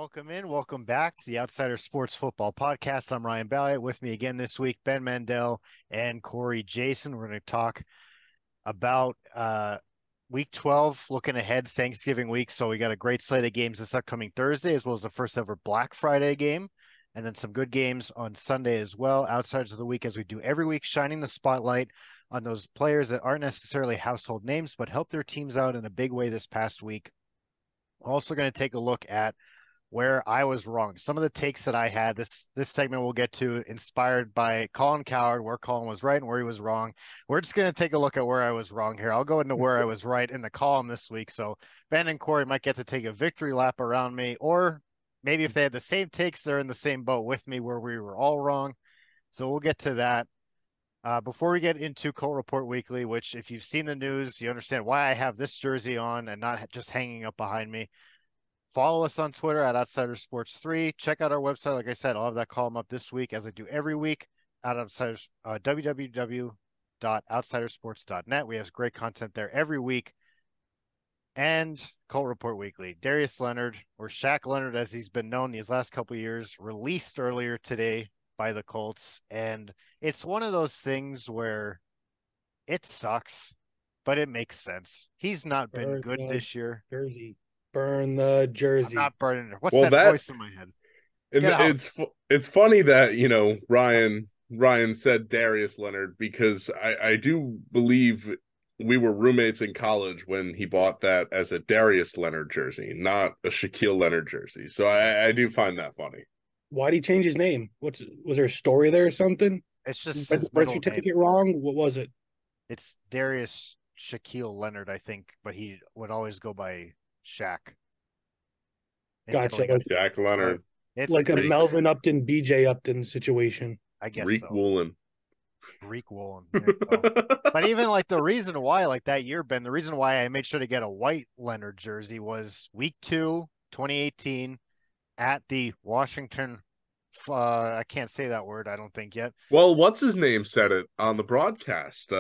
welcome in. Welcome back to the Outsider Sports Football Podcast. I'm Ryan Balliet. With me again this week, Ben Mandel and Corey Jason. We're going to talk about Week 12, looking ahead, Thanksgiving week. So we got a great slate of games this upcoming Thursday, as well as the first ever Black Friday game, and then some good games on Sunday as well. Outsiders of the week, as we do every week, shining the spotlight on those players that aren't necessarily household names, but help their teams out in a big way this past week. Also going to take a look at where I was wrong. Some of the takes that I had, this segment we'll get to, inspired by Colin Cowherd, where Colin was right and where he was wrong. We're just going to take a look at where I was wrong here. I'll go into where I was right in the column this week. So Ben and Corey might get to take a victory lap around me, or maybe if they had the same takes, they're in the same boat with me where we were all wrong. So we'll get to that. Before we get into Colt Report Weekly, which if you've seen the news, you understand why I have this jersey on and not just hanging up behind me. Follow us on Twitter at OutsiderSports3. Check out our website. Like I said, I'll have that column up this week, as I do every week, at www.outsidersports.net. We have great content there every week. And Colt Report Weekly. Darius Leonard, or Shaq Leonard as he's been known these last couple of years, released earlier today by the Colts. And it's one of those things where it sucks, but it makes sense. He's not been good this year. Jersey. Burn the jersey. I'm not burning it. What's that voice in my head? It's funny that, Ryan said Darius Leonard, because I do believe we were roommates in college when he bought that as a Darius Leonard jersey, not a Shaquille Leonard jersey. So I do find that funny. Why'd he change his name? Was there a story there or something? It's just his birth certificate wrong. What was it? It's Darius Shaquille Leonard, I think, but he would always go by Shaq. Gotcha. Shaq Leonard. It's like a Melvin Upton, BJ Upton situation. I guess Rick Woolen. Rick Woolen. But even like the reason why, like that year, Ben, the reason why I made sure to get a white Leonard jersey was Week 2, 2018, at the Washington. I can't say that word, I don't think yet. Well, what's his name said it on the broadcast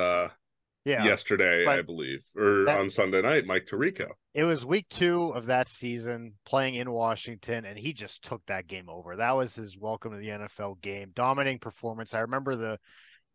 yesterday, I believe, or on Sunday night, Mike Tirico. It was Week 2 of that season, playing in Washington, and he just took that game over. That was his welcome to the NFL game. Dominating performance. I remember the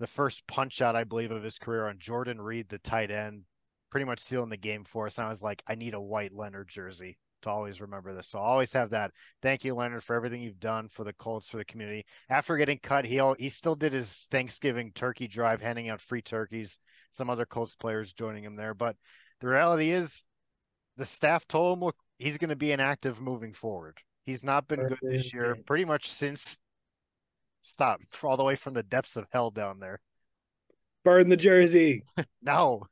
first punch out, I believe, of his career on Jordan Reed, the tight end, pretty much sealing the game for us. And I was like, I need a white Leonard jersey to always remember this. So I'll always have that. Thank you, Leonard, for everything you've done for the Colts, for the community. After getting cut, he still did his Thanksgiving turkey drive, handing out free turkeys. Some other Colts players joining him there. But the reality is, the staff told him, look, he's going to be inactive moving forward. He's not been good this year, pretty much since all the way from the depths of hell down there. Burn the jersey. No,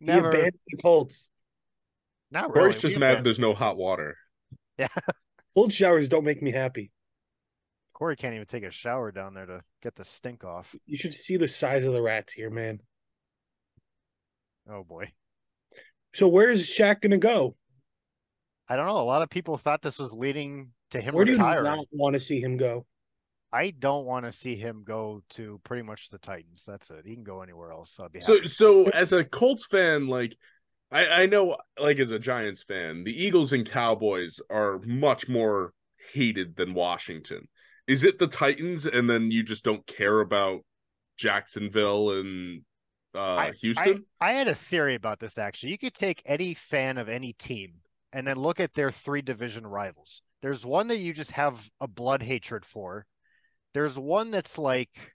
never. He abandoned the Colts. Not really. Corey's just mad there's no hot water. Yeah. Cold showers don't make me happy. Corey can't even take a shower down there to get the stink off. You should see the size of the rats here, man. Oh, boy. So where's Shaq going to go? I don't know. A lot of people thought this was leading to him retiring. Where do you not want to see him go? I don't want to see him go to pretty much the Titans. That's it. He can go anywhere else. I'll be happy. So as a Colts fan, like, I know, like, as a Giants fan, the Eagles and Cowboys are much more hated than Washington. Is it the Titans, and then you just don't care about Jacksonville and Houston? I had a theory about this, actually. You could take any fan of any team and then look at their 3 division rivals. There's one that you just have a blood hatred for. There's one that's like...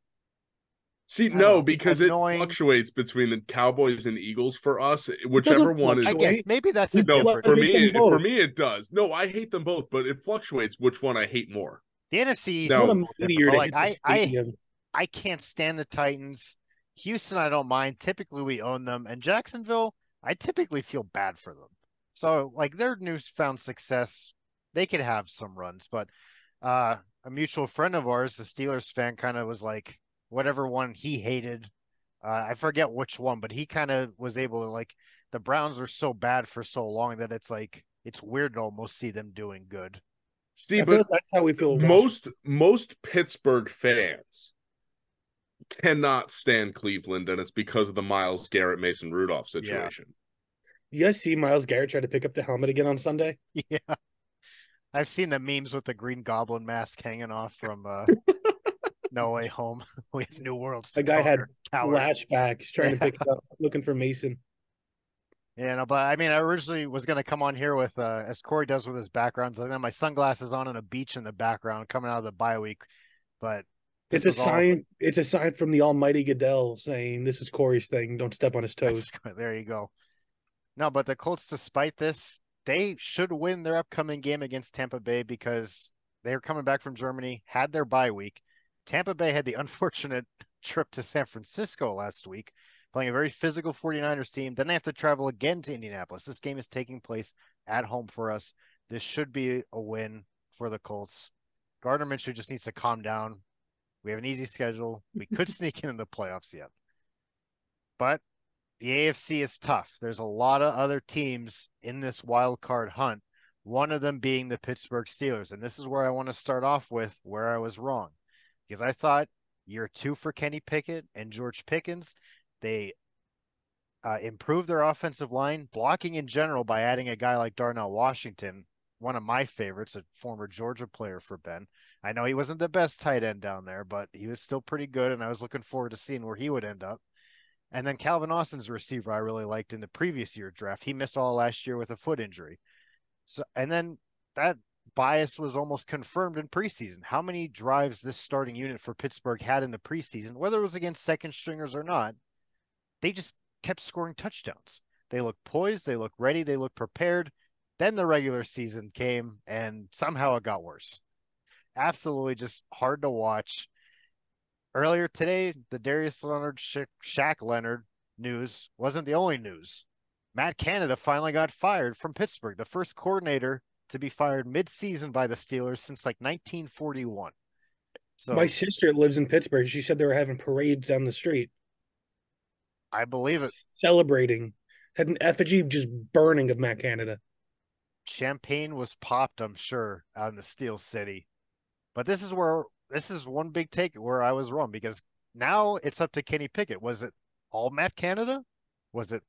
because annoying. It fluctuates between the Cowboys and Eagles for us. Whichever one is... I guess maybe that's for me, it does. No, I hate them both, but it fluctuates which one I hate more. The NFC I can't stand the Titans. Houston, I don't mind. Typically, we own them. And Jacksonville, I typically feel bad for them. So, like, their newfound success, they could have some runs. But a mutual friend of ours, the Steelers fan, kind of was like, whatever one he hated, I forget which one, but he kind of was able to, like, the Browns were so bad for so long that it's like, it's weird to almost see them doing good. See, but that's how we feel. Most Pittsburgh fans cannot stand Cleveland, and it's because of the Myles Garrett, Mason Rudolph situation. You guys see Myles Garrett try to pick up the helmet again on Sunday? Yeah. I've seen the memes with the Green Goblin mask hanging off from No Way Home. We have new worlds to The guy had conquer. Coward. flashbacks trying to pick it up, looking for Mason. Yeah, no, but I mean, I originally was going to come on here with, as Corey does with his backgrounds, I have my sunglasses on and a beach in the background coming out of the bye week. But It's a sign. It's a sign from the Almighty Goodell saying, "This is Corey's thing. Don't step on his toes." There you go. No, but the Colts, despite this, they should win their upcoming game against Tampa Bay because they're coming back from Germany, had their bye week. Tampa Bay had the unfortunate trip to San Francisco last week, playing a very physical 49ers team. Then they have to travel again to Indianapolis. This game is taking place at home for us. This should be a win for the Colts. Gardner Minshew just needs to calm down. We have an easy schedule. We could sneak in the playoffs yet. But the AFC is tough. There's a lot of other teams in this wild card hunt, one of them being the Pittsburgh Steelers. And this is where I want to start off with where I was wrong. Because I thought year 2 for Kenny Pickett and George Pickens, they improved their offensive line, blocking in general by adding a guy like Darnell Washington, one of my favorites, a former Georgia player for Ben. I know he wasn't the best tight end down there, but he was still pretty good, and I was looking forward to seeing where he would end up. And then Calvin Austin's a receiver I really liked in the previous year draft. He missed all last year with a foot injury. So, and then that bias was almost confirmed in preseason. How many drives this starting unit for Pittsburgh had in the preseason, whether it was against second stringers or not, they just kept scoring touchdowns. They looked poised, they looked ready, they looked prepared. Then the regular season came and somehow it got worse. Absolutely just hard to watch. Earlier today, the Darius Leonard, Shaq Leonard news wasn't the only news. Matt Canada finally got fired from Pittsburgh, the first coordinator to be fired mid-season by the Steelers since like 1941. So my sister lives in Pittsburgh. She said they were having parades down the street. I believe it. Celebrating. Had an effigy just burning of Matt Canada. Champagne was popped, I'm sure, out in the Steel City. But this is one big take where I was wrong, because now it's up to Kenny Pickett. Was it all Matt Canada? Was it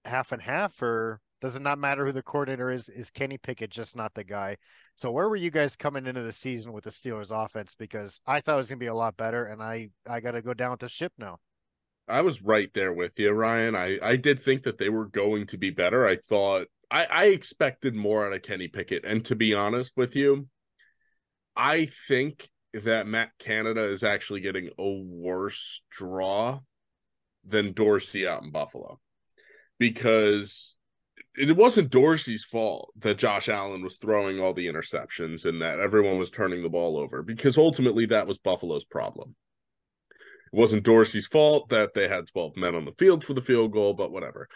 half and half, or does it not matter who the coordinator is? Is Kenny Pickett just not the guy? So where were you guys coming into the season with the Steelers offense? Because I thought it was going to be a lot better, and I got to go down with the ship now. I was right there with you, Ryan. I did think that they were going to be better. I thought I expected more out of Kenny Pickett. And to be honest with you, I think that Matt Canada is actually getting a worse draw than Dorsey out in Buffalo. Because it wasn't Dorsey's fault that Josh Allen was throwing all the interceptions and that everyone was turning the ball over, because ultimately that was Buffalo's problem. It wasn't Dorsey's fault that they had 12 men on the field for the field goal, but whatever.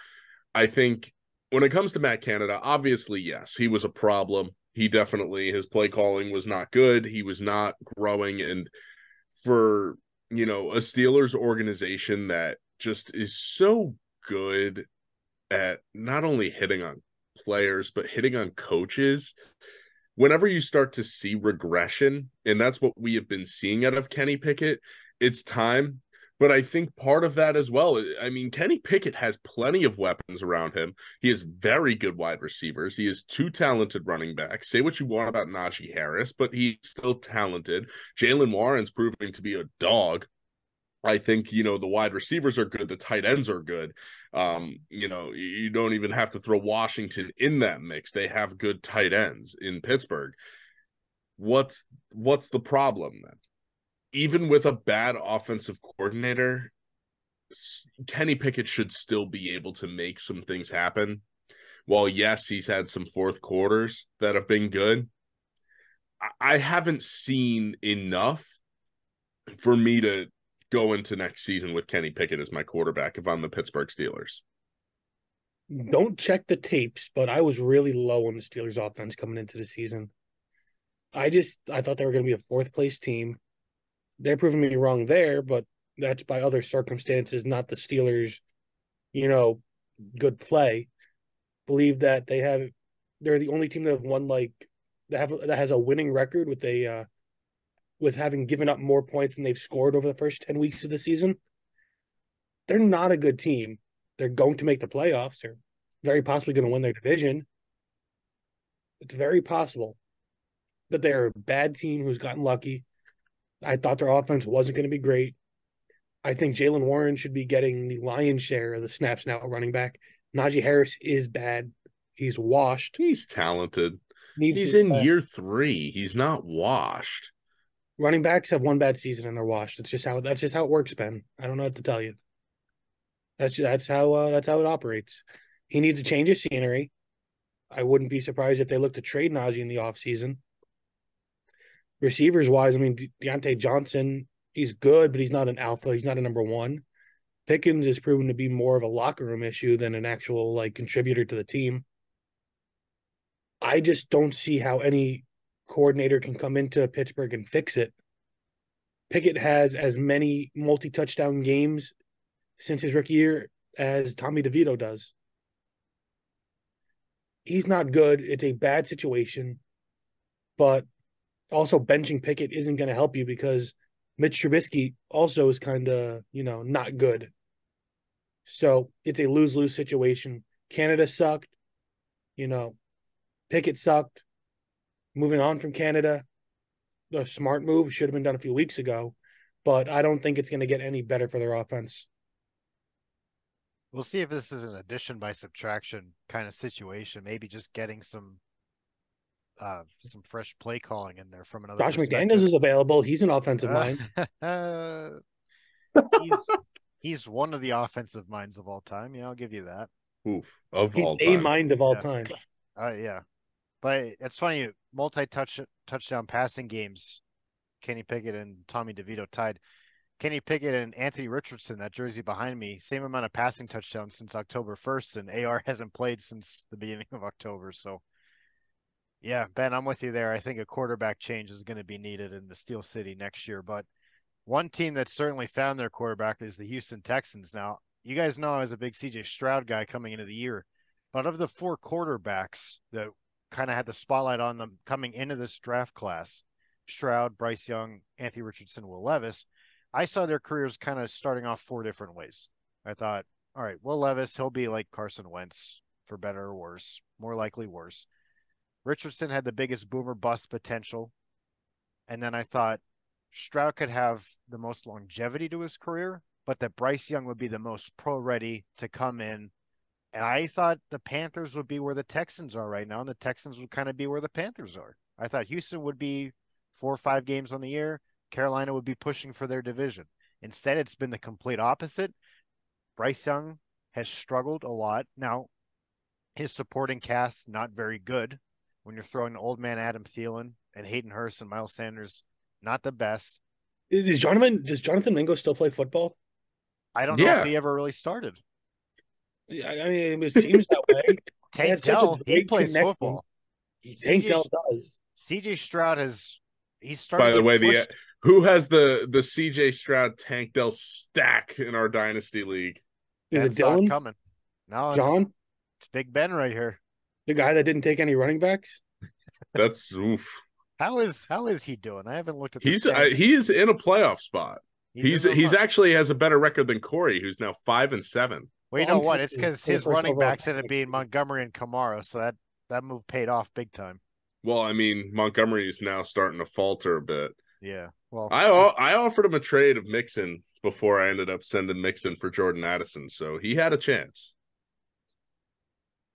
I think when it comes to Matt Canada, obviously, yes, he was a problem. He definitely, his play calling was not good. He was not growing. And for, a Steelers organization that just is so good at not only hitting on players, but hitting on coaches, whenever you start to see regression, and that's what we have been seeing out of Kenny Pickett, it's time. But I think part of that as well, I mean, Kenny Pickett has plenty of weapons around him. He has very good wide receivers. He has 2 talented running backs. Say what you want about Najee Harris, but he's still talented. Jaylen Warren's proving to be a dog. I think, the wide receivers are good. The tight ends are good. You don't even have to throw Washington in that mix. They have good tight ends in Pittsburgh. What's the problem then? Even with a bad offensive coordinator, Kenny Pickett should still be able to make some things happen. While, yes, he's had some fourth quarters that have been good, I haven't seen enough for me to go into next season with Kenny Pickett as my quarterback if I'm the Pittsburgh Steelers. Don't check the tapes, but I was really low on the Steelers offense coming into the season. I thought they were going to be a 4th place team. They're proving me wrong there, but that's by other circumstances, not the Steelers, good play. Believe that they're the only team that have won that has a winning record with having given up more points than they've scored over the first 10 weeks of the season. They're not a good team. They're going to make the playoffs. They're very possibly going to win their division. It's very possible. that they're a bad team who's gotten lucky. I thought their offense wasn't going to be great. I think Jalen Warren should be getting the lion's share of the snaps now at running back. Najee Harris is bad. He's washed. He's talented. Needs He's to- in year 3. He's not washed. Running backs have one bad season and they're washed. That's just how it works, Ben. I don't know what to tell you. That's how it operates. He needs a change of scenery. I wouldn't be surprised if they look to trade Najee in the offseason. Receivers wise, I mean, Deontay Johnson, he's good, but he's not an alpha. He's not a number one. Pickens is proven to be more of a locker room issue than an actual like contributor to the team. I just don't see how any coordinator can come into Pittsburgh and fix it. Pickett has as many multi-touchdown games since his rookie year as Tommy DeVito does. He's not good. It's a bad situation, but also benching Pickett isn't going to help you because Mitch Trubisky also is kind of, not good. So it's a lose-lose situation. Canada sucked. Pickett sucked. Moving on from Canada, the smart move should have been done a few weeks ago, but I don't think it's going to get any better for their offense. We'll see if this is an addition by subtraction kind of situation. Maybe just getting some fresh play calling in there from another. Josh McDaniels is available. He's an offensive mind. He's one of the offensive minds of all time. Yeah, I'll give you that. Oof, of He's all a time. mind of all time. Yeah. But it's funny, touchdown passing games, Kenny Pickett and Tommy DeVito tied. Kenny Pickett and Anthony Richardson, that jersey behind me, same amount of passing touchdowns since October 1st, and AR hasn't played since the beginning of October. So, yeah, Ben, I'm with you there. I think a quarterback change is going to be needed in the Steel City next year. But one team that certainly found their quarterback is the Houston Texans. Now, you guys know I was a big CJ Stroud guy coming into the year, but of the 4 quarterbacks that kind of had the spotlight on them coming into this draft class, Stroud, Bryce Young, Anthony Richardson, Will Levis, I saw their careers kind of starting off 4 different ways. I thought, all right, Will Levis, he'll be like Carson Wentz, for better or worse, more likely worse. Richardson had the biggest boomer bust potential. And then I thought Stroud could have the most longevity to his career, but that Bryce Young would be the most pro ready to come in. And I thought the Panthers would be where the Texans are right now, and the Texans would kind of be where the Panthers are. I thought Houston would be 4 or 5 games on the year. Carolina would be pushing for their division. Instead, it's been the complete opposite. Bryce Young has struggled a lot. Now, his supporting cast, not very good. When you're throwing old man Adam Thielen and Hayden Hurst and Miles Sanders, not the best. Does Jonathan Mingo still play football? I don't know if he ever really started. Yeah, I mean, it seems that way. Tank Dell, he plays connection. football. Tank Dell does. CJ Stroud he's started. By the way, who has the CJ Stroud Tank Dell stack in our dynasty league? Is it Dylan? Coming. No, John? It's Big Ben right here. The guy that didn't take any running backs? That's oof. How is he doing? I haven't looked at He's in a playoff spot. He's actually has a better record than Corey, who's now 5-7. Well, you know what? It's because his running backs ended up being Montgomery and Kamara, so that move paid off big time. Well, I mean, Montgomery is now starting to falter a bit. Yeah. Well, I offered him a trade of Mixon before I ended up sending Mixon for Jordan Addison, so he had a chance.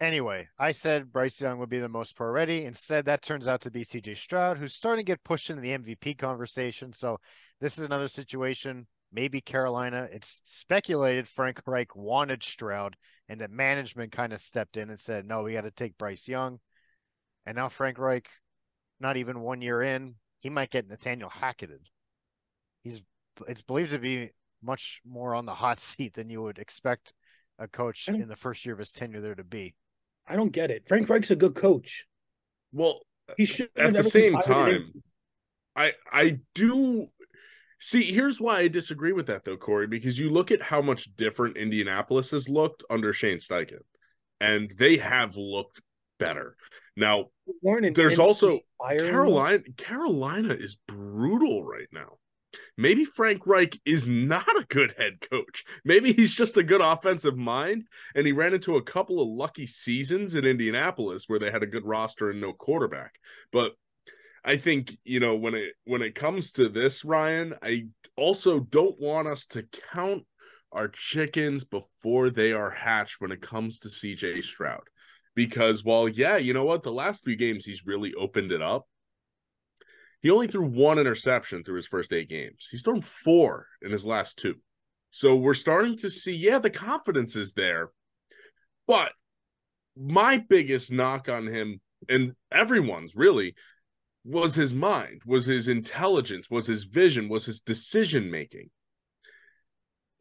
Anyway, I said Bryce Young would be the most pro ready. Instead, that turns out to be CJ Stroud, who's starting to get pushed into the MVP conversation. So this is another situation. Maybe Carolina. It's speculated Frank Reich wanted Stroud, and that management kind of stepped in and said, no, we got to take Bryce Young. And now Frank Reich, not even 1 year in, he might get Nathaniel Hacketed. It's believed to be much more on the hot seat than you would expect a coach in the first year of his tenure there to be. I don't get it. Frank Reich's a good coach. Well, he should at the same time, I do see. Here's why I disagree with that, though, Corey, because you look at how much different Indianapolis has looked under Shane Steichen, and they have looked better. Now, there's also Carolina. Carolina is brutal right now. Maybe Frank Reich is not a good head coach. Maybe he's just a good offensive mind, and he ran into a couple of lucky seasons in Indianapolis where they had a good roster and no quarterback. But I think, when it comes to this, Ryan, I also don't want us to count our chickens before they are hatched when it comes to CJ Stroud. Because while, yeah, you know what, the last few games he's really opened it up, he only threw 1 interception through his first 8 games. He's thrown 4 in his last 2. So we're starting to see, yeah, the confidence is there. But my biggest knock on him, and everyone's really, was his mind, was his intelligence, was his vision, was his decision-making.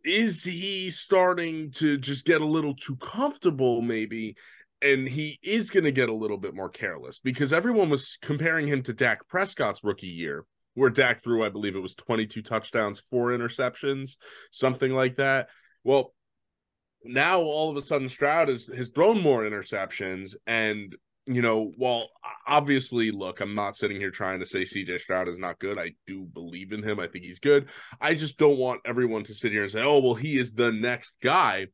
Is he starting to just get a little too comfortable, maybe? And he is going to get a little bit more careless because everyone was comparing him to Dak Prescott's rookie year, where Dak threw, I believe it was 22 touchdowns, 4 interceptions, something like that. Well, now all of a sudden Stroud has thrown more interceptions. And, while obviously, look, I'm not sitting here trying to say CJ Stroud is not good. I do believe in him. I think he's good. I just don't want everyone to sit here and say, oh, well, he is the next guy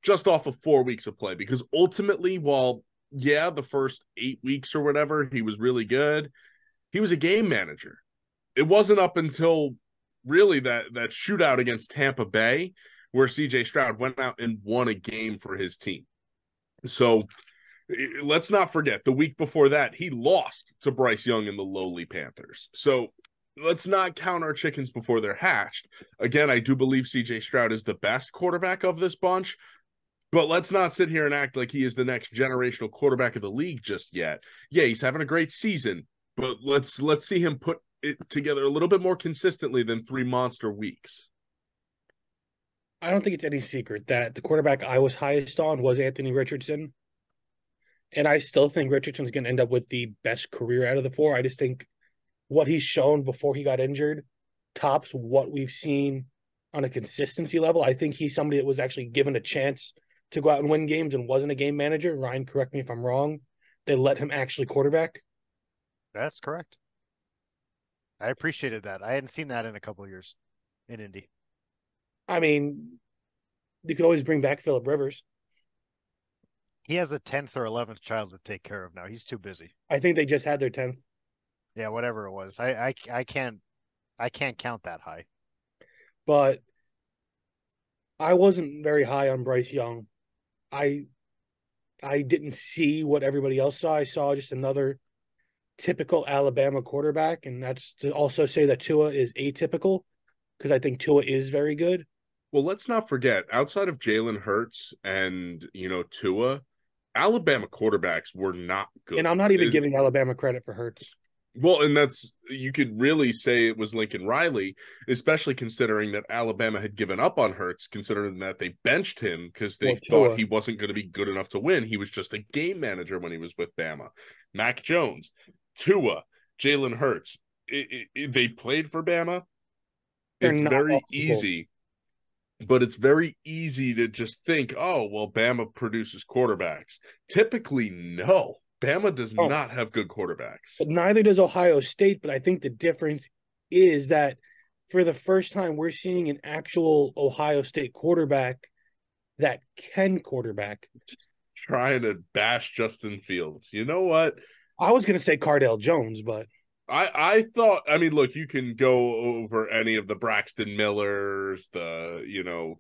just off of 4 weeks of play, because ultimately, while, yeah, the first 8 weeks or whatever, he was really good, he was a game manager. It wasn't up until really that shootout against Tampa Bay where CJ Stroud went out and won a game for his team. So let's not forget, the week before that, he lost to Bryce Young and the lowly Panthers. So let's not count our chickens before they're hatched. Again, I do believe CJ Stroud is the best quarterback of this bunch, but let's not sit here and act like he is the next generational quarterback of the league just yet. Yeah, he's having a great season, but let's see him put it together a little bit more consistently than 3 monster weeks. I don't think it's any secret that the quarterback I was highest on was Anthony Richardson. And I still think Richardson's going to end up with the best career out of the 4. I just think what he's shown before he got injured tops what we've seen on a consistency level. I think he's somebody that was actually given a chance to go out and win games and wasn't a game manager. Ryan, correct me if I'm wrong. They let him actually quarterback. That's correct. I appreciated that. I hadn't seen that in a couple of years in Indy. I mean, you could always bring back Phillip Rivers. He has a 10th or 11th child to take care of now. He's too busy. I think they just had their 10th. Yeah, whatever it was. I can't count that high. But I wasn't very high on Bryce Young. I didn't see what everybody else saw. I saw just another typical Alabama quarterback, and that's to also say that Tua is atypical, because I think Tua is very good. Well, let's not forget, outside of Jalen Hurts and, Tua, Alabama quarterbacks were not good. And I'm not even giving Alabama credit for Hurts. Well, and you could really say it was Lincoln Riley, especially considering that Alabama had given up on Hurts, considering that they benched him because they thought he wasn't going to be good enough to win. He was just a game manager when he was with Bama. Mac Jones, Tua, Jalen Hurts, they played for Bama. It's very easy. But it's very easy to just think, oh, well, Bama produces quarterbacks. Typically, no. Bama does not have good quarterbacks. But neither does Ohio State. But I think the difference is that for the first time, we're seeing an actual Ohio State quarterback that can quarterback. Just trying to bash Justin Fields. You know what? I was going to say Cardale Jones, but I thought, look, you can go over any of the Braxton Millers, the,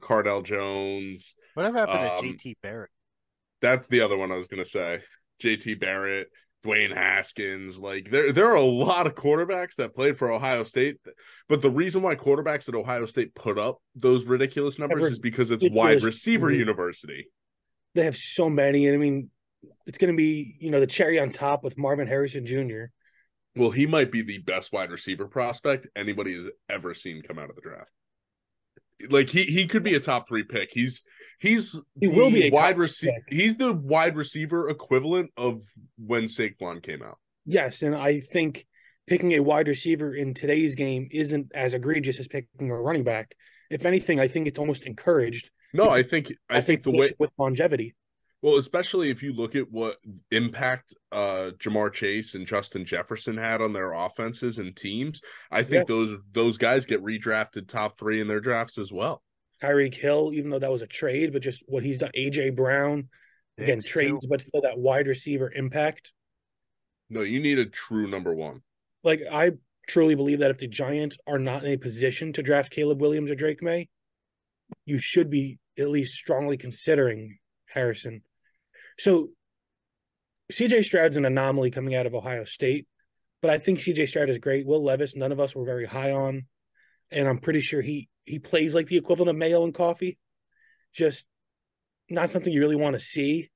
Cardale Jones. Whatever happened to JT Barrett? That's the other one I was going to say. JT Barrett, Dwayne Haskins. Like, there are a lot of quarterbacks that played for Ohio State. But the reason why quarterbacks at Ohio State put up those ridiculous numbers is because it's wide receiver university. They have so many. And, it's going to be, the cherry on top with Marvin Harrison Jr. Well, he might be the best wide receiver prospect anybody has ever seen come out of the draft. Like, he could be a top 3 pick. He will be a wide receiver. He's the wide receiver equivalent of when Saquon came out. Yes, and I think picking a wide receiver in today's game isn't as egregious as picking a running back. If anything, I think it's almost encouraged. No, I think the way with longevity. Well, especially if you look at what impact Jamar Chase and Justin Jefferson had on their offenses and teams, I think those guys get redrafted top 3 in their drafts as well. Tyreek Hill, even though that was a trade, but just what he's done. A.J. Brown, again, trades, but still that wide receiver impact. No, you need a true number 1. Like, I truly believe that if the Giants are not in a position to draft Caleb Williams or Drake May, you should be at least strongly considering Harrison. So CJ Stroud's an anomaly coming out of Ohio State, but I think CJ Stroud is great. Will Levis, none of us were very high on, and I'm pretty sure he plays like the equivalent of Mayo and Coffee. Just not something you really want to see.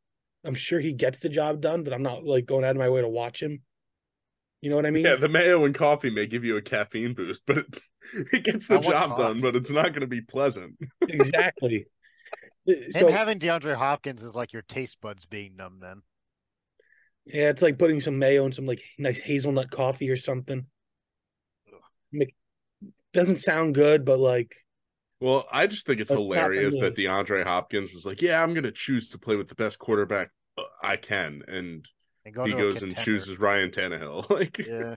I'm sure he gets the job done, but I'm not like going out of my way to watch him. You know what I mean? Yeah, the mayo and coffee may give you a caffeine boost, but it gets the job done, but it's not going to be pleasant. Exactly. So having DeAndre Hopkins is like your taste buds being numb then. Yeah, it's like putting some mayo in some like nice hazelnut coffee or something. Doesn't sound good, but like. Well, I just think it's hilarious that DeAndre Hopkins was like, yeah, I'm going to choose to play with the best quarterback I can. And he goes and chooses Ryan Tannehill. Like, yeah.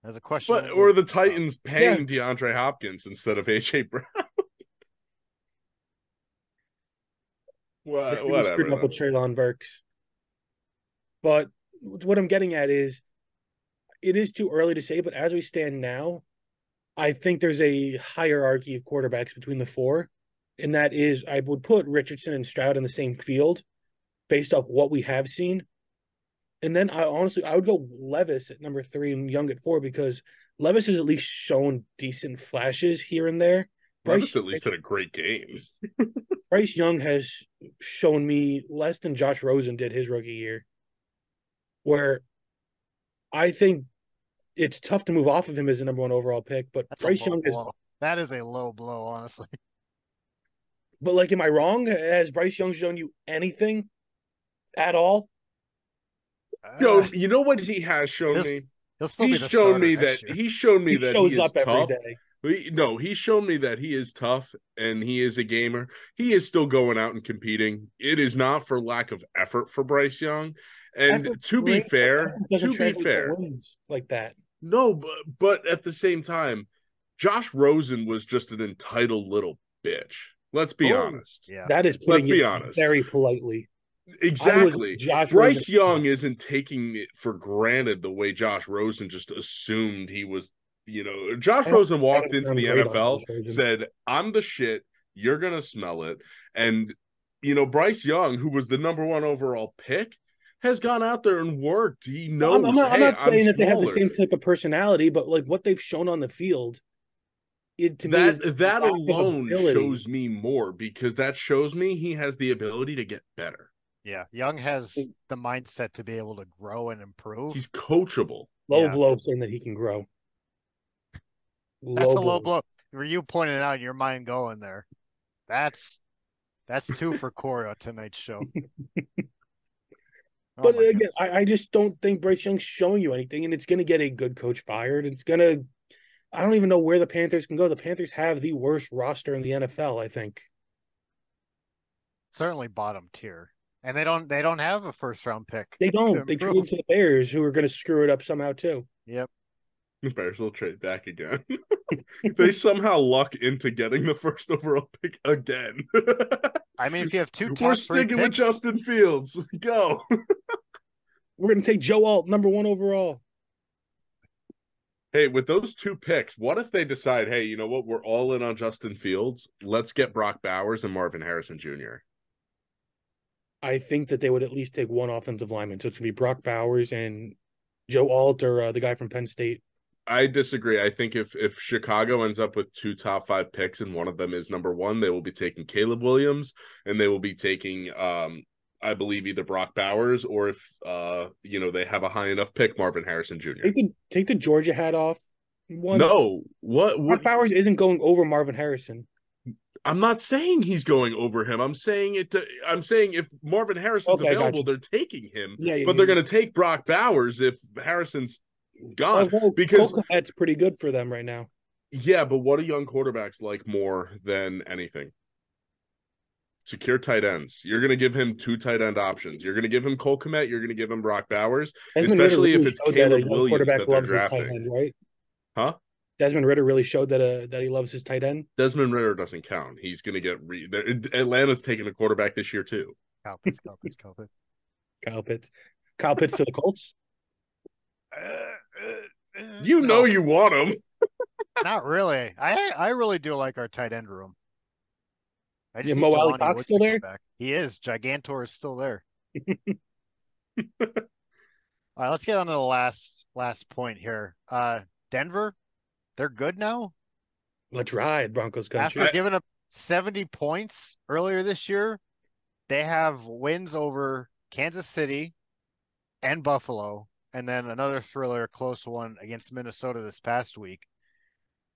There's a question. But, or the Titans paying DeAndre Hopkins instead of A.J. Brown. Whatever. Screwed up with Treylon Burks. But what I'm getting at is, it is too early to say, but as we stand now, I think there's a hierarchy of quarterbacks between the four. And that is, I would put Richardson and Stroud in the same field based off what we have seen. And then I would go Levis at number 3 and Young at 4, because Levis has at least shown decent flashes here and there. Levis at least had a great game. Bryce Young has shown me less than Josh Rosen did his rookie year, where I think it's tough to move off of him as a number 1 overall pick. But Bryce Young that is a low blow, honestly. But like, am I wrong? Has Bryce Young shown you anything at all? Yo, you know what he has shown me? He's shown me that he is tough. No, he's shown me that he is tough and he is a gamer. He is still going out and competing. It is not for lack of effort for Bryce Young. And to be fair, like that. No, but at the same time, Josh Rosen was just an entitled little bitch. Let's be honest. Yeah, that is putting it very politely. Exactly. Bryce Young isn't taking it for granted the way Josh Rosen just assumed he was. You know, Josh Rosen walked into the NFL, said, "I'm the shit. You're gonna smell it." And you know, Bryce Young, who was the number 1 overall pick, has gone out there and worked. He knows. I'm not saying that they have the same type of personality, but like what they've shown on the field, that alone shows me more, because that shows me he has the ability to get better. Yeah, Young has the mindset to be able to grow and improve. He's coachable. Low blow saying that he can grow. That's a low blow. Were you pointing out your mind going there? That's 2 for Corey on tonight's show. But again, I just don't think Bryce Young's showing you anything, and it's going to get a good coach fired. I don't even know where the Panthers can go. The Panthers have the worst roster in the NFL, I think. Certainly bottom tier. And they don't have a first round pick. They don't. They traded to the Bears, who are going to screw it up somehow too. Yep. The Bears will trade back again. They somehow luck into getting the first overall pick again. I mean, if you have 2 top 3 we're sticking with Justin Fields. Go. We're going to take Joe Alt, number 1 overall. Hey, with those 2 picks, what if they decide, hey, you know what? We're all in on Justin Fields. Let's get Brock Bowers and Marvin Harrison Jr. I think that they would at least take 1 offensive lineman. So it's going to be Brock Bowers and Joe Alt, or the guy from Penn State. I disagree. I think if Chicago ends up with 2 top 5 picks and one of them is number 1, they will be taking Caleb Williams, and they will be taking, I believe, either Brock Bowers, or if they have a high enough pick, Marvin Harrison Jr. Take the Georgia hat off. No, what Brock Bowers isn't going over Marvin Harrison. I'm not saying he's going over him. I'm saying if Marvin Harrison's available, they're taking him. But they're going to take Brock Bowers if Harrison's gone. Because that's pretty good for them right now. Yeah, but what do young quarterbacks like more than anything? Secure tight ends. You're going to give him 2 tight end options. You're going to give him Cole Kmet. You're going to give him Brock Bowers, especially if it's Caleb Williams that they're drafting. Tight end, right? Huh? Desmond Ridder really showed that he loves his tight end. Desmond Ridder doesn't count. He's going to get Atlanta's taking a quarterback this year too. Kyle Pitts. Kyle Pitts to the Colts. You know you want him. Not really. I really do like our tight end room. I just need Mo Jelani Cox Woods still to come there? back. He is. Gigantor is still there. All right, let's get on to the last point here. Denver, they're good now. Let's ride, Broncos country. After giving up 70 points earlier this year, they have wins over Kansas City and Buffalo, and then another thriller, close one against Minnesota this past week.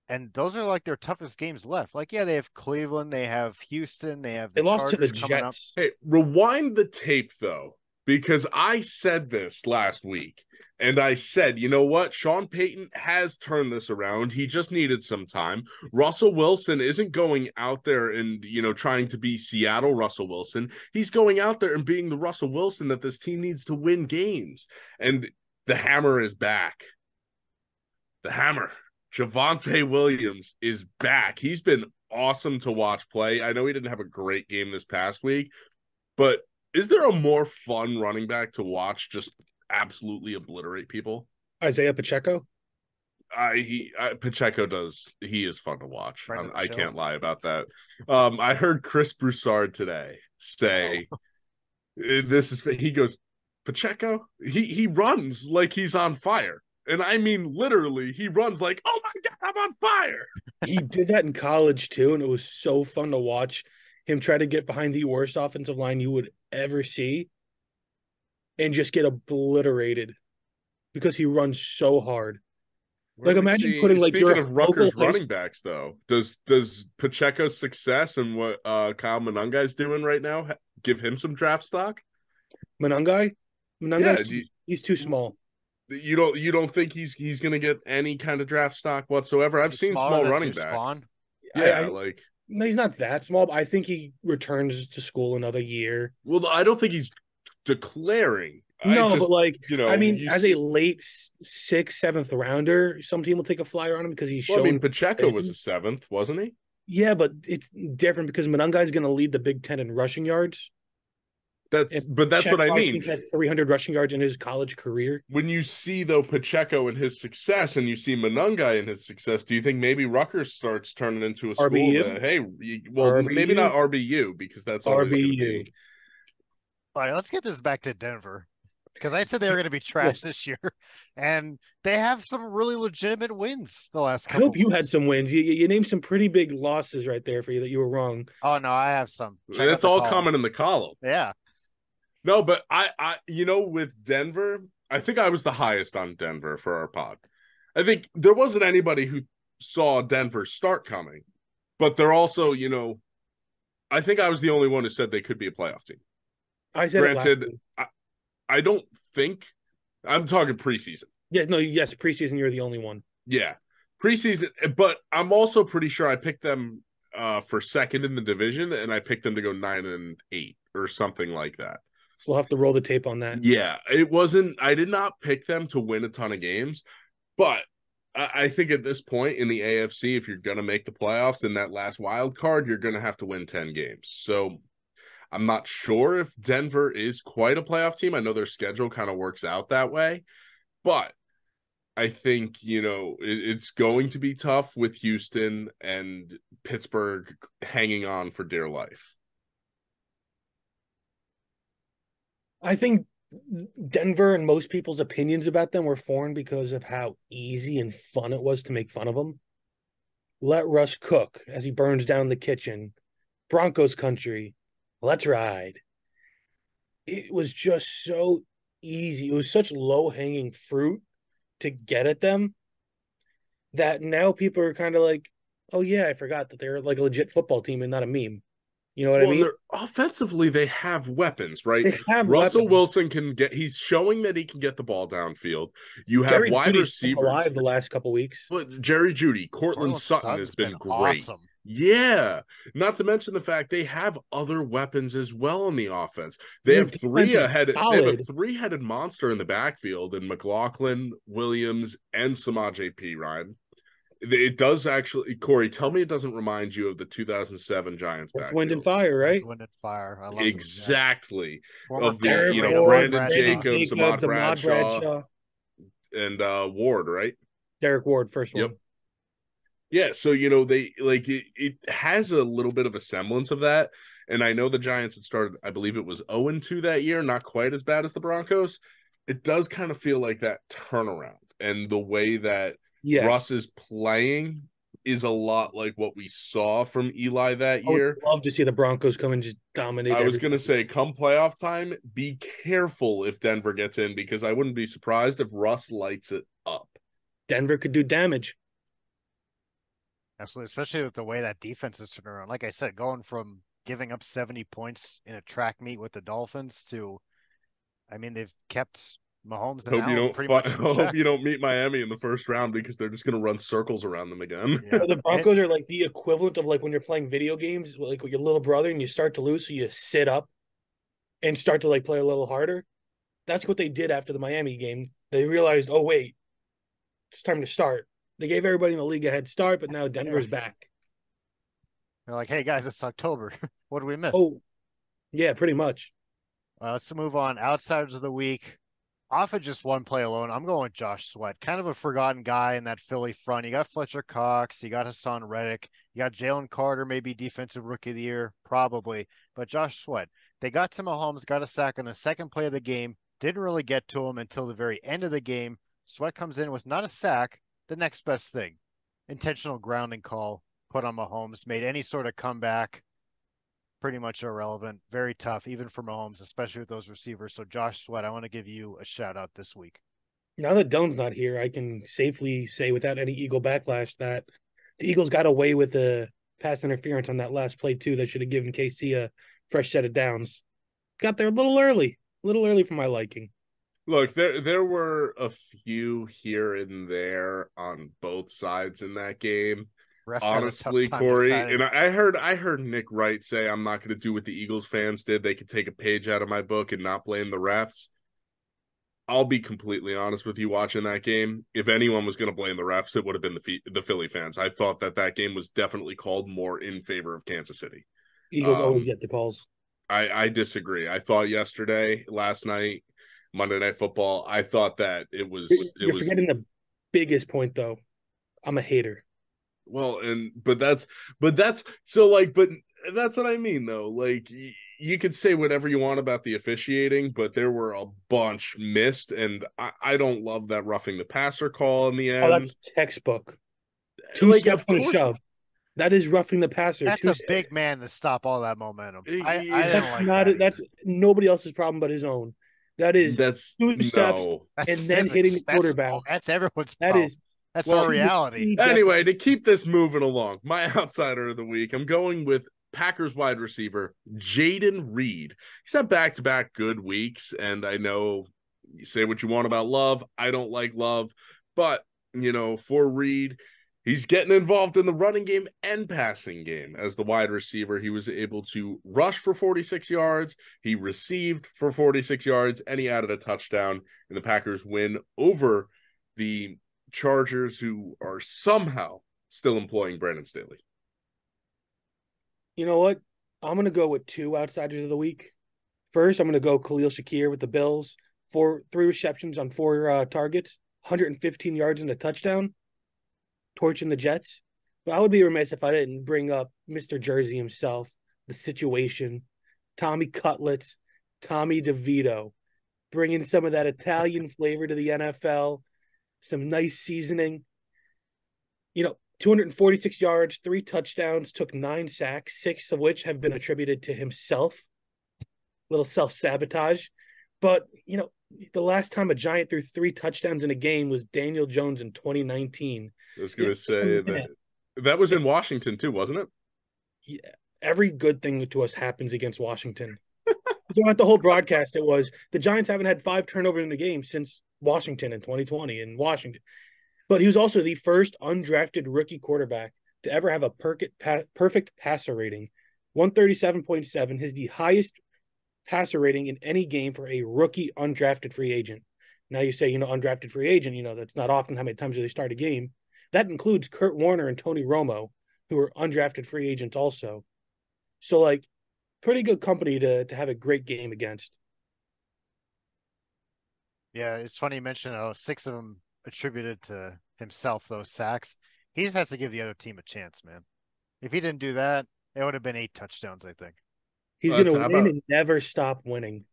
And those are like their toughest games left. Like, yeah, they have Cleveland, they have Houston, they have the They lost to the Chargers coming up. Jets. Hey, rewind the tape, though, because I said this last week. And I said, you know what? Sean Payton has turned this around. He just needed some time. Russell Wilson isn't going out there and, trying to be Seattle Russell Wilson. He's going out there and being the Russell Wilson that this team needs to win games. And the hammer is back. The hammer. Javonte Williams is back. He's been awesome to watch play. I know he didn't have a great game this past week, but is there a more fun running back to watch just absolutely obliterate people? Isaiah Pacheco? Pacheco does. He is fun to watch. I Show. can't lie about that. I heard Chris Broussard today say, he goes, Pacheco, he runs like he's on fire. And I mean, literally, he runs like, oh my God, I'm on fire. He did that in college too, and it was so fun to watch him try to get behind the worst offensive line you would ever see and just get obliterated because he runs so hard. Like, imagine putting like speaking your of Rutgers local running backs, though, does Pacheco's success and what Kyle Monangai's doing right now give him some draft stock? Monangai, he's too small. You don't think he's going to get any kind of draft stock whatsoever? I've seen small running backs. Yeah, no, he's not that small, but I think he returns to school another year. Well, I don't think he's declaring. But like, I mean, as a late 6th, 7th rounder, some team will take a flyer on him because he's shown. I mean, Pacheco was a 7th, wasn't he? Yeah, but it's different because Monangai's going to lead the Big Ten in rushing yards. That's what I mean. He had 300 rushing yards in his college career. When you see, though, Pacheco and his success and you see Monangai and his success, do you think maybe Rutgers starts turning into a school that, hey, RBU? Maybe not RBU because that's always going to be. All right, let's get this back to Denver because I said they were going to be trash this year, and they have some really legitimate wins the last couple. I hope you had some wins. You named some pretty big losses right there for you that you were wrong. Oh, no, I have some. That's all coming in the column. Yeah. No, but I with Denver, I think I was the highest on Denver for our pod. I think there wasn't anybody who saw Denver start coming, but they're also, I think I was the only one who said they could be a playoff team. I said, granted, I don't think I'm talking preseason. Yes, preseason, you're the only one. Yeah, preseason, but I'm also pretty sure I picked them for second in the division, and I picked them to go 9-8 or something like that. So we'll have to roll the tape on that. Yeah, I did not pick them to win a ton of games, but I think at this point in the AFC, if you're going to make the playoffs in that last wild card, you're going to have to win 10 games. So I'm not sure if Denver is quite a playoff team. I know their schedule kind of works out that way, but I think, it's going to be tough with Houston and Pittsburgh hanging on for dear life. I think Denver and most people's opinions about them were formed because of how easy and fun it was to make fun of them. Let Russ cook as he burns down the kitchen. Broncos country. Let's ride. It was just so easy. It was such low-hanging fruit to get at them that now people are kind of like, oh, yeah, I forgot that they're like a legit football team and not a meme. You know what I mean? Offensively, they have weapons, right? They have Russell Wilson he's showing that he can get the ball downfield. You have Jerry wide Judy's receivers alive the last couple weeks. But Jerry Jeudy, Cortland Sutton has been great. Awesome. Yeah. Not to mention the fact they have other weapons as well on the offense. They have a three-headed monster in the backfield in McLaughlin, Williams, and Samaje P. Ryan. It does actually, Corey, tell me it doesn't remind you of the 2007 Giants backfield. Wind and Fire, right? Wind and Fire. I love exactly. them, of the, Brandon Jacobs, Ahmad Bradshaw. and Ward, right? Derek Ward, first Yep. one. Yeah, so they like it has a little bit of a semblance of that. And I know the Giants had started, I believe it was 0-2 that year, not quite as bad as the Broncos. It does kind of feel like that turnaround. And the way that Russ Yes. is playing is a lot like what we saw from Eli that I would year. love to see the Broncos come and just dominate I was going to everything. say, come playoff time, be careful if Denver gets in, because I wouldn't be surprised if Russ lights it up. Denver could do damage. Absolutely, especially with the way that defense is turned around. Like I said, going from giving up 70 points in a track meet with the Dolphins to, I mean, they've kept Mahomes and Hope you Allen don't pretty much in hope check. you don't meet Miami in the first round, because they're just going to run circles around them again. Yeah. The Broncos are like the equivalent of like when you're playing video games, like with your little brother, and you start to lose, so you sit up and start to like play a little harder. That's what they did after the Miami game. They realized, oh wait, it's time to start. They gave everybody in the league a head start, but now Denver's back. They're like, hey guys, it's October. What did we miss? Oh, yeah, pretty much. Let's move on. Outsiders of the week. Off of just one play alone, I'm going with Josh Sweat. Kind of a forgotten guy in that Philly front. You got Fletcher Cox, you got Hassan Reddick, you got Jalen Carter, maybe defensive rookie of the year, probably. But Josh Sweat, they got to Mahomes, got a sack on the second play of the game, didn't really get to him until the very end of the game. Sweat comes in with not a sack, the next best thing. Intentional grounding call put on Mahomes, made any sort of comeback pretty much irrelevant. Very tough, even for Mahomes, especially with those receivers. So Josh Sweat, I want to give you a shout out this week. Now that Doan's not here, I can safely say without any Eagle backlash that the Eagles got away with the pass interference on that last play too. That should have given KC a fresh set of downs. Got there a little early for my liking. Look, there were a few here and there on both sides in that game. Refs had a Honestly, tough time Corey, deciding. and I heard Nick Wright say, I'm not going to do what the Eagles fans did. They could take a page out of my book and not blame the refs. I'll be completely honest with you, watching that game, if anyone was going to blame the refs, it would have been the Philly fans. I thought that game was definitely called more in favor of Kansas City. Eagles always get the calls. I disagree. I thought last night, Monday Night Football, I thought that it was forgetting the biggest point though. I'm a hater. Well, but that's what I mean though. Like, you could say whatever you want about the officiating, but there were a bunch missed, and I don't love that roughing the passer call in the end. Oh, that's textbook. Two Like, steps of and a course, shove. That is roughing the passer. That's a big man to stop all that momentum. I Yeah. didn't like that. That's nobody else's problem but his own. That is that's two steps no. That's and then physics. hitting the quarterback. That's everyone's That problem. is That's Well, our reality. Anyway, to keep this moving along, my outsider of the week, I'm going with Packers wide receiver Jayden Reed. He's had back-to-back good weeks, and I know you say what you want about Love. I don't like Love, but for Reed, he's getting involved in the running game and passing game. As the wide receiver, he was able to rush for 46 yards, he received for 46 yards, and he added a touchdown, and the Packers win over the Chargers, who are somehow still employing Brandon Staley. You know what? I'm going to go with two outsiders of the week. First, I'm going to go Khalil Shakir with the Bills. 3 receptions on 4 targets, 115 yards and a touchdown, torching the Jets. But I would be remiss if I didn't bring up Mr. Jersey himself, the situation, Tommy Cutlets, Tommy DeVito, bringing some of that Italian flavor to the NFL, some nice seasoning. 246 yards, 3 touchdowns, took 9 sacks, 6 of which have been attributed to himself. Little self-sabotage. But, the last time a Giant threw 3 touchdowns in a game was Daniel Jones in 2019. I was going to say that was in Washington too, wasn't it? Yeah, every good thing to us happens against Washington. Throughout the whole broadcast, it was the Giants haven't had 5 turnovers in a game since Washington in 2020 in Washington. But he was also the first undrafted rookie quarterback to ever have a perfect passer rating, 137.7. Is the highest passer rating in any game for a rookie undrafted free agent. Now you say, undrafted free agent, that's not often how many times do they start a game. That includes Kurt Warner and Tony Romo, who are undrafted free agents also. So, pretty good company to have a great game against. Yeah, it's funny you mentioned 6 of them attributed to himself, those sacks. He just has to give the other team a chance, man. If he didn't do that, it would have been 8 touchdowns, I think. He's going to win and never stop winning.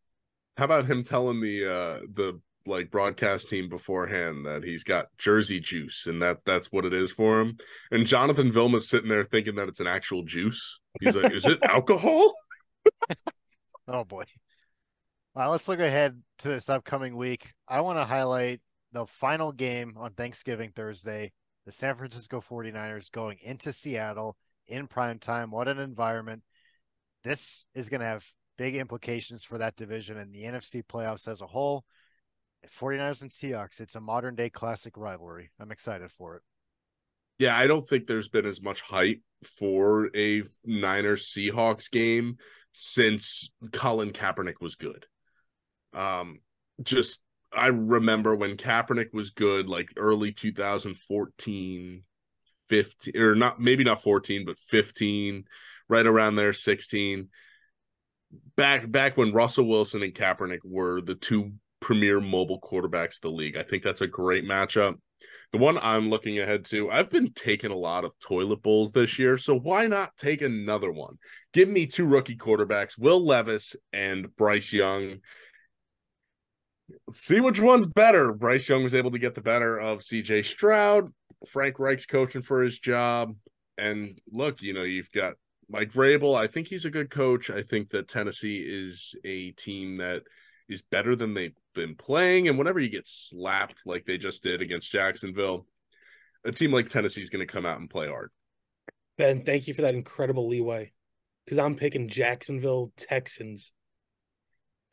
How about him telling the like broadcast team beforehand that he's got jersey juice and that's what it is for him? And Jonathan Vilma's sitting there thinking that it's an actual juice. He's like, is it alcohol? Oh boy. All right, let's look ahead to this upcoming week. I want to highlight the final game on Thanksgiving Thursday. The San Francisco 49ers going into Seattle in prime time. What an environment. This is going to have big implications for that division and the NFC playoffs as a whole. 49ers and Seahawks, it's a modern day classic rivalry. I'm excited for it. Yeah, I don't think there's been as much hype for a Niners Seahawks game since Colin Kaepernick was good. I remember when Kaepernick was good, like early 2014, 15, or not, maybe not 14, but 15, right around there, 16. Back when Russell Wilson and Kaepernick were the two premier mobile quarterbacks of the league. I think that's a great matchup. The one I'm looking ahead to, I've been taking a lot of toilet bowls this year, so why not take another one? Give me 2 rookie quarterbacks, Will Levis and Bryce Young. Let's see which one's better. Bryce Young was able to get the better of CJ Stroud. Frank Reich's coaching for his job. And look, you've got Mike Vrabel. I think he's a good coach. I think that Tennessee is a team that is better than they've been playing. And whenever you get slapped like they just did against Jacksonville, a team like Tennessee is going to come out and play hard. Ben, thank you for that incredible leeway, because I'm picking Jacksonville Texans.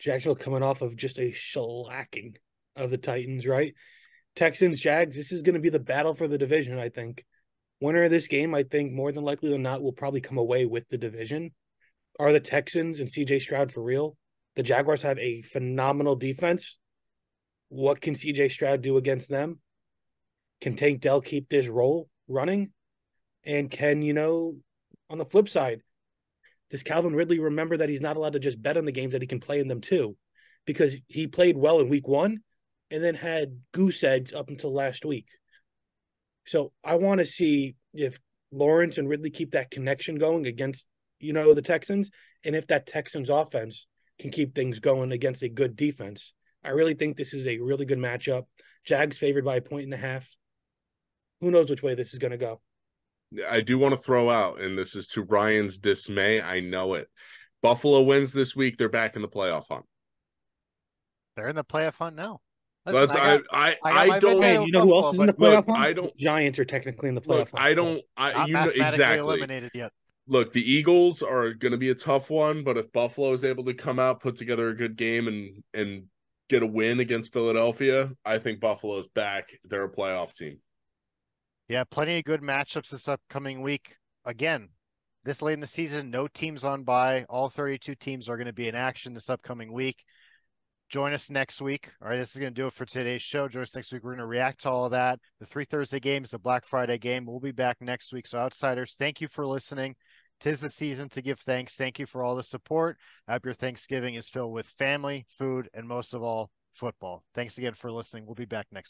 Jacksonville coming off of just a shellacking of the Titans, right? Texans, Jags, this is going to be the battle for the division, I think. Winner of this game, I think, more than likely than not, will probably come away with the division. Are the Texans and CJ Stroud for real? The Jaguars have a phenomenal defense. What can CJ Stroud do against them? Can Tank Dell keep this roll running? And can, on the flip side, does Calvin Ridley remember that he's not allowed to just bet on the games, that he can play in them too? Because he played well in week 1 and then had goose eggs up until last week. So I want to see if Lawrence and Ridley keep that connection going against, the Texans, and if that Texans offense can keep things going against a good defense. I really think this is a really good matchup. Jags favored by 1.5. Who knows which way this is going to go? I do want to throw out, and this is to Ryan's dismay, I know it. Buffalo wins this week. They're back in the playoff hunt. They're in the playoff hunt now. Listen, I don't. Hey, you know who else is in the playoff hunt? I don't. The Giants are technically in the playoff hunt. I don't. Exactly eliminated yet. Look, the Eagles are going to be a tough one, but if Buffalo is able to come out, put together a good game, and get a win against Philadelphia, I think Buffalo's back. They're a playoff team. Yeah, plenty of good matchups this upcoming week. Again, this late in the season, no teams on bye. All 32 teams are going to be in action this upcoming week. Join us next week. All right, this is going to do it for today's show. Join us next week. We're going to react to all of that. The 3 Thursday games, the Black Friday game. We'll be back next week. So, Outsiders, thank you for listening. 'Tis the season to give thanks. Thank you for all the support. I hope your Thanksgiving is filled with family, food, and most of all, football. Thanks again for listening. We'll be back next week.